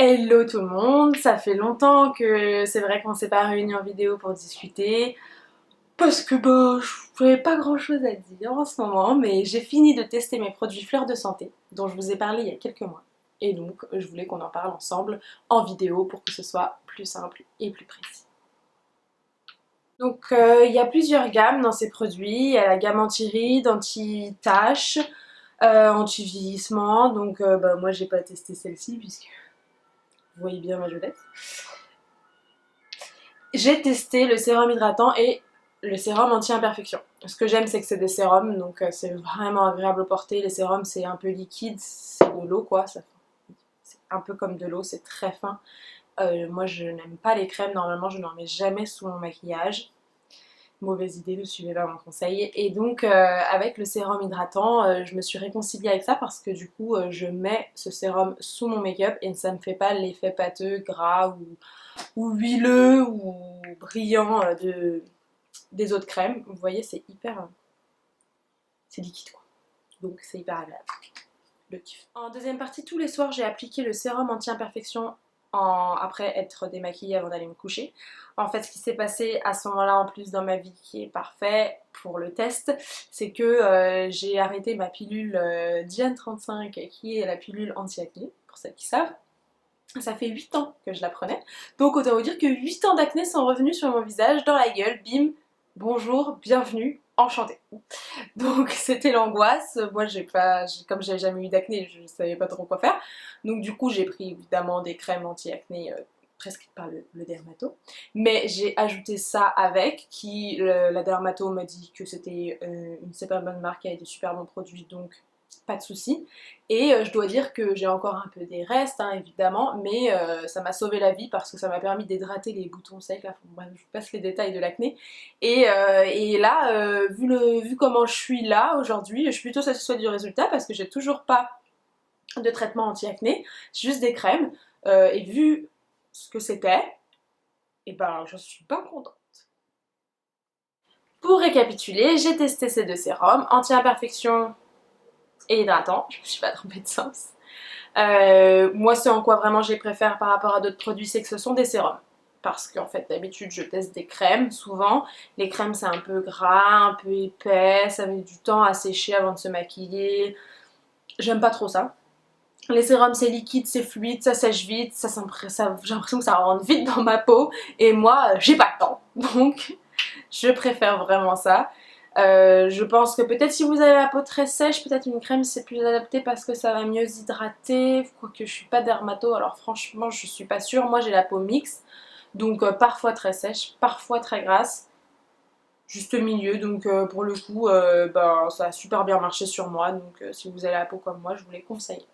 Hello tout le monde, ça fait longtemps que c'est vrai qu'on s'est pas réunis en vidéo pour discuter parce que j'avais pas grand chose à dire en ce moment, mais j'ai fini de tester mes produits fleurs de santé dont je vous ai parlé il y a quelques mois et donc je voulais qu'on en parle ensemble en vidéo pour que ce soit plus simple et plus précis. Donc il y a plusieurs gammes dans ces produits, il y a la gamme anti-rides, anti-taches, anti-vieillissement, donc moi j'ai pas testé celle-ci puisque vous voyez bien ma jeunesse. J'ai testé le sérum hydratant et le sérum anti-imperfection. Ce que j'aime c'est que c'est des sérums, donc c'est vraiment agréable au porter. Les sérums c'est un peu liquide, c'est de l'eau quoi, c'est un peu comme de l'eau, c'est très fin. Moi je n'aime pas les crèmes, normalement je n'en mets jamais sous mon maquillage. Mauvaise idée, ne suivez pas mon conseil. Et donc avec le sérum hydratant, je me suis réconciliée avec ça parce que du coup je mets ce sérum sous mon make-up et ça me fait pas l'effet pâteux, gras ou huileux ou brillant des autres crèmes. Vous voyez, c'est hyper... c'est liquide quoi. Donc c'est hyper agréable. Le kiff. En deuxième partie, tous les soirs, j'ai appliqué le sérum anti-imperfection après être démaquillée avant d'aller me coucher. En fait, ce qui s'est passé à ce moment-là, en plus dans ma vie qui est parfait pour le test, c'est que j'ai arrêté ma pilule Diane 35 qui est la pilule anti-acné, pour celles qui savent. Ça fait 8 ans que je la prenais, donc autant vous dire que 8 ans d'acné sont revenus sur mon visage, dans la gueule, bim, bonjour, bienvenue, enchantée. Donc c'était l'angoisse, moi comme j'ai jamais eu d'acné, je savais pas trop quoi faire, donc du coup j'ai pris évidemment des crèmes anti-acné prescrites par le dermato, mais j'ai ajouté ça avec, la dermato m'a dit que c'était une super bonne marque avec des super bons produits, donc pas de soucis. Et je dois dire que j'ai encore un peu des restes, hein, évidemment, mais ça m'a sauvé la vie parce que ça m'a permis d'hydrater les boutons secs. Là, bref, je vous passe les détails de l'acné. Et là, vu comment je suis là aujourd'hui, je suis plutôt satisfaite du résultat parce que j'ai toujours pas de traitement anti-acné, juste des crèmes. Et vu ce que c'était, et ben je suis pas contente. Pour récapituler, j'ai testé ces deux sérums, anti-imperfection et hydratant, je me suis pas trompée de sens. Moi, ce en quoi vraiment je les préfère par rapport à d'autres produits, c'est que ce sont des sérums. Parce qu'en fait, d'habitude, je teste des crèmes, souvent. Les crèmes, c'est un peu gras, un peu épais, ça met du temps à sécher avant de se maquiller. J'aime pas trop ça. Les sérums, c'est liquide, c'est fluide, ça sèche vite, j'ai l'impression que ça rentre vite dans ma peau. Et moi, j'ai pas le temps. Donc, je préfère vraiment ça. Je pense que peut-être si vous avez la peau très sèche, peut-être une crème c'est plus adapté parce que ça va mieux hydrater. Quoique je suis pas dermato, alors franchement je suis pas sûre. Moi j'ai la peau mixte, donc parfois très sèche, parfois très grasse, juste au milieu. Donc pour le coup, ça a super bien marché sur moi. Donc si vous avez la peau comme moi, je vous les conseille.